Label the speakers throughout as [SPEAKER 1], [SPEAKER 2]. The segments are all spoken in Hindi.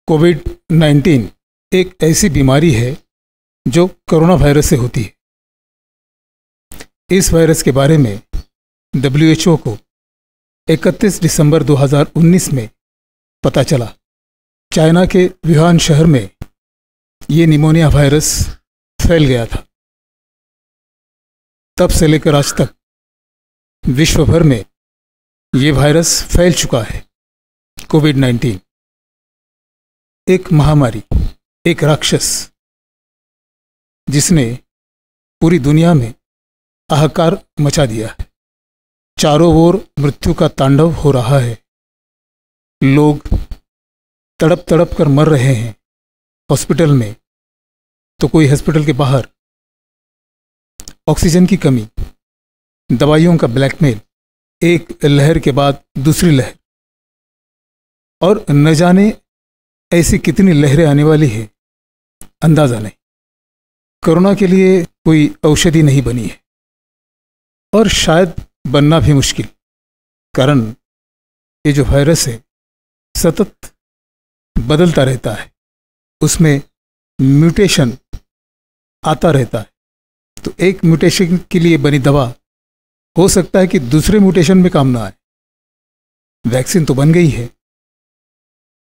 [SPEAKER 1] कोविड-19 एक ऐसी बीमारी है जो कोरोना वायरस से होती है। इस वायरस के बारे में WHO को 31 दिसंबर 2019 में पता चला। चाइना के वुहान शहर में ये निमोनिया वायरस फैल गया था। तब से लेकर आज तक विश्व भर में ये वायरस फैल चुका है। कोविड-19 एक महामारी, एक राक्षस जिसने पूरी दुनिया में हाहाकार मचा दिया है। चारों ओर मृत्यु का तांडव हो रहा है। लोग तड़प तड़प कर मर रहे हैं हॉस्पिटल में, तो कोई हॉस्पिटल के बाहर। ऑक्सीजन की कमी, दवाइयों का ब्लैकमेल, एक लहर के बाद दूसरी लहर, और न जाने ऐसी कितनी लहरें आने वाली है, अंदाजा नहीं। कोरोना के लिए कोई औषधि नहीं बनी है और शायद बनना भी मुश्किल, कारण ये जो वायरस है सतत बदलता रहता है, उसमें म्यूटेशन आता रहता है। तो एक म्यूटेशन के लिए बनी दवा हो सकता है कि दूसरे म्यूटेशन में काम ना आए। वैक्सीन तो बन गई है,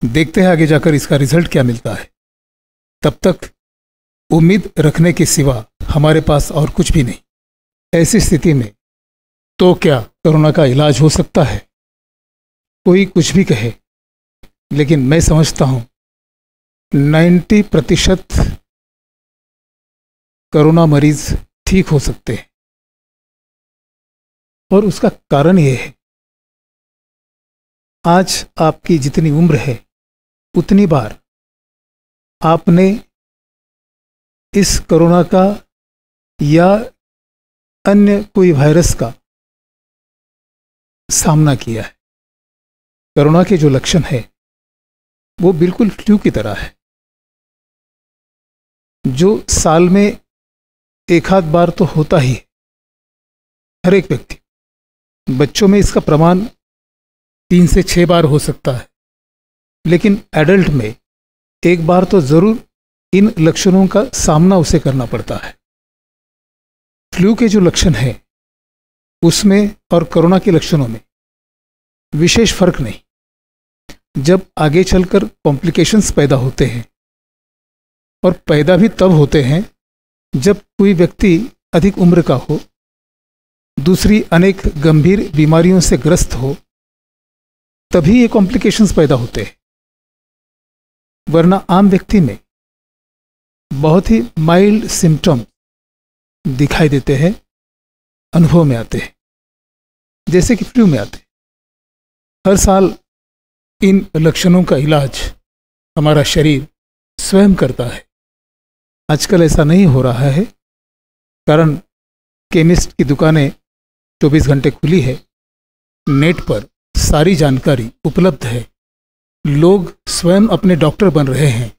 [SPEAKER 1] देखते हैं आगे जाकर इसका रिजल्ट क्या मिलता है। तब तक उम्मीद रखने के सिवा हमारे पास और कुछ भी नहीं। ऐसी स्थिति में तो क्या कोरोना का इलाज हो सकता है? कोई कुछ भी कहे, लेकिन मैं समझता हूं 90% कोरोना मरीज ठीक हो सकते हैं। और उसका कारण यह है, आज आपकी जितनी उम्र है उतनी बार आपने इस कोरोना का या अन्य कोई वायरस का सामना किया है। कोरोना के जो लक्षण है वो बिल्कुल फ्लू की तरह है, जो साल में एक आध बार तो होता ही है हर एक व्यक्ति। बच्चों में इसका प्रमाण 3 से 6 बार हो सकता है, लेकिन एडल्ट में एक बार तो जरूर इन लक्षणों का सामना उसे करना पड़ता है। फ्लू के जो लक्षण हैं उसमें और कोरोना के लक्षणों में विशेष फर्क नहीं। जब आगे चलकर कॉम्प्लिकेशंस पैदा होते हैं, और पैदा भी तब होते हैं जब कोई व्यक्ति अधिक उम्र का हो, दूसरी अनेक गंभीर बीमारियों से ग्रस्त हो, तभी ये कॉम्प्लिकेशंस पैदा होते हैं। वरना आम व्यक्ति में बहुत ही माइल्ड सिम्टम दिखाई देते हैं, अनुभव में आते हैं, जैसे कि फ्लू में आते हैं। हर साल इन लक्षणों का इलाज हमारा शरीर स्वयं करता है। आजकल ऐसा नहीं हो रहा है, कारण केमिस्ट की दुकानें 24 घंटे खुली है, नेट पर सारी जानकारी उपलब्ध है। लोग स्वयं अपने डॉक्टर बन रहे हैं।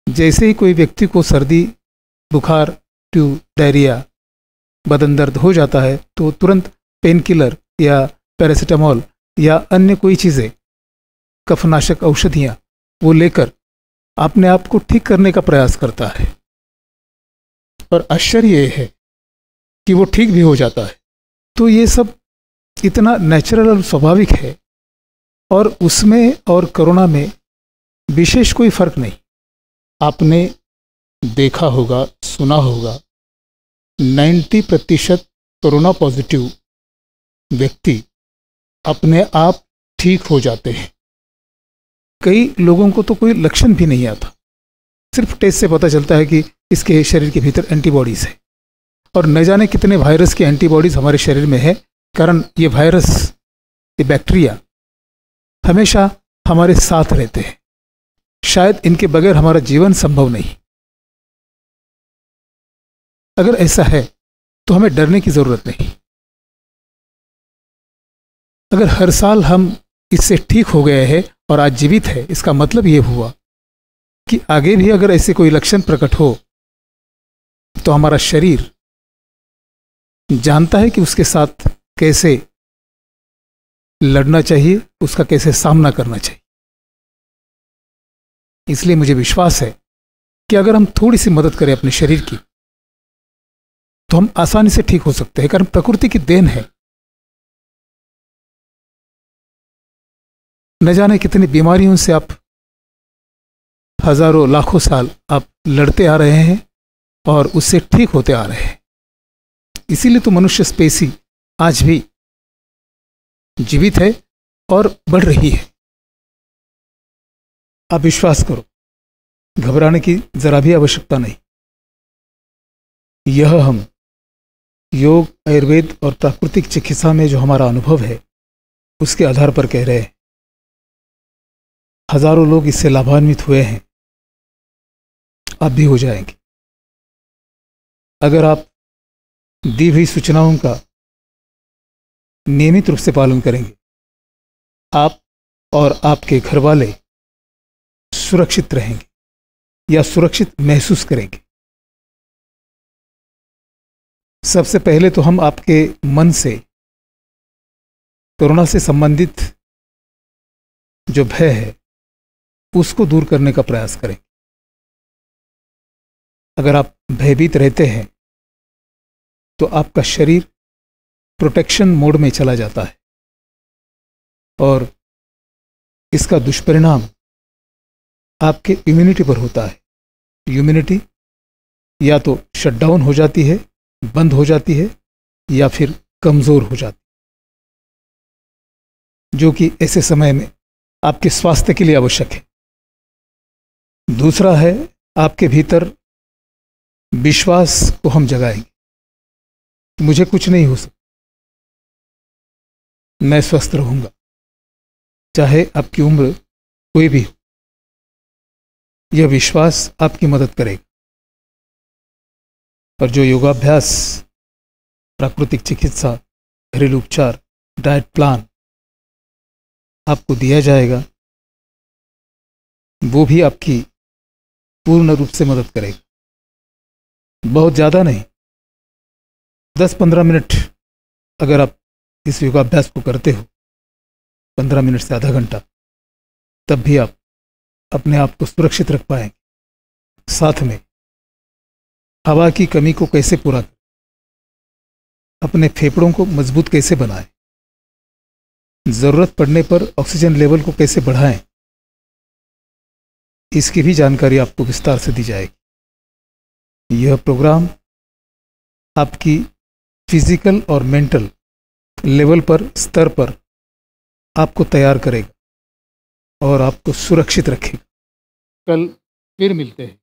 [SPEAKER 1] जैसे ही कोई व्यक्ति को सर्दी, बुखार, फ्लू, डायरिया, बदन दर्द हो जाता है तो तुरंत पेन किलर या पैरासीटामोल या अन्य कोई चीज़ें, कफनाशक औषधियाँ वो लेकर अपने आप को ठीक करने का प्रयास करता है। और आश्चर्य ये है कि वो ठीक भी हो जाता है। तो ये सब इतना नेचुरल और स्वाभाविक है, और उसमें और कोरोना में विशेष कोई फर्क नहीं। आपने देखा होगा, सुना होगा, 90% कोरोना पॉजिटिव व्यक्ति अपने आप ठीक हो जाते हैं। कई लोगों को तो कोई लक्षण भी नहीं आता, सिर्फ टेस्ट से पता चलता है कि इसके शरीर के भीतर एंटीबॉडीज है। और न जाने कितने वायरस के एंटीबॉडीज हमारे शरीर में है, कारण ये वायरस, ये बैक्टीरिया हमेशा हमारे साथ रहते हैं। शायद इनके बगैर हमारा जीवन संभव नहीं। अगर ऐसा है तो हमें डरने की जरूरत नहीं। अगर हर साल हम इससे ठीक हो गए हैं और आज जीवित है, इसका मतलब ये हुआ कि आगे भी अगर ऐसे कोई लक्षण प्रकट हो तो हमारा शरीर जानता है कि उसके साथ कैसे लड़ना चाहिए, उसका कैसे सामना करना चाहिए। इसलिए मुझे विश्वास है कि अगर हम थोड़ी सी मदद करें अपने शरीर की तो हम आसानी से ठीक हो सकते हैं, कारण प्रकृति की देन है। न जाने कितनी बीमारियों से आप हजारों लाखों साल आप लड़ते आ रहे हैं और उससे ठीक होते आ रहे हैं। इसीलिए तो मनुष्य स्पेसी आज भी जीवित है और बढ़ रही है। आप विश्वास करो, घबराने की जरा भी आवश्यकता नहीं। यह हम योग, आयुर्वेद और प्राकृतिक चिकित्सा में जो हमारा अनुभव है उसके आधार पर कह रहे हैं। हजारों लोग इससे लाभान्वित हुए हैं, आप भी हो जाएंगे अगर आप दी हुई सूचनाओं का नियमित रूप से पालन करेंगे। आप और आपके घर वाले सुरक्षित रहेंगे या सुरक्षित महसूस करेंगे। सबसे पहले तो हम आपके मन से कोरोना से संबंधित जो भय है उसको दूर करने का प्रयास करें। अगर आप भयभीत रहते हैं तो आपका शरीर प्रोटेक्शन मोड में चला जाता है और इसका दुष्परिणाम आपके इम्यूनिटी पर होता है। इम्यूनिटी या तो शटडाउन हो जाती है, बंद हो जाती है, या फिर कमजोर हो जाती है, जो कि ऐसे समय में आपके स्वास्थ्य के लिए आवश्यक है। दूसरा है, आपके भीतर विश्वास को हम जगाएंगे कि मुझे कुछ नहीं हो सकता, मैं स्वस्थ रहूंगा, चाहे आपकी उम्र कोई भी हो। यह विश्वास आपकी मदद करेगा। और जो योगाभ्यास, प्राकृतिक चिकित्सा, घरेलू उपचार, डाइट प्लान आपको दिया जाएगा वो भी आपकी पूर्ण रूप से मदद करेगा। बहुत ज़्यादा नहीं, 10-15 मिनट अगर आप इस योगाभ्यास को करते हो, 15 मिनट से आधा घंटा, तब भी आप अपने आप को सुरक्षित रख पाएंगे। साथ में हवा की कमी को कैसे पूरा करें, अपने फेफड़ों को मजबूत कैसे बनाएं, ज़रूरत पड़ने पर ऑक्सीजन लेवल को कैसे बढ़ाएं, इसकी भी जानकारी आपको विस्तार से दी जाएगी। यह प्रोग्राम आपकी फिजिकल और मेंटल लेवल पर, स्तर पर आपको तैयार करेगा और आपको सुरक्षित रखेगा। कल फिर मिलते हैं।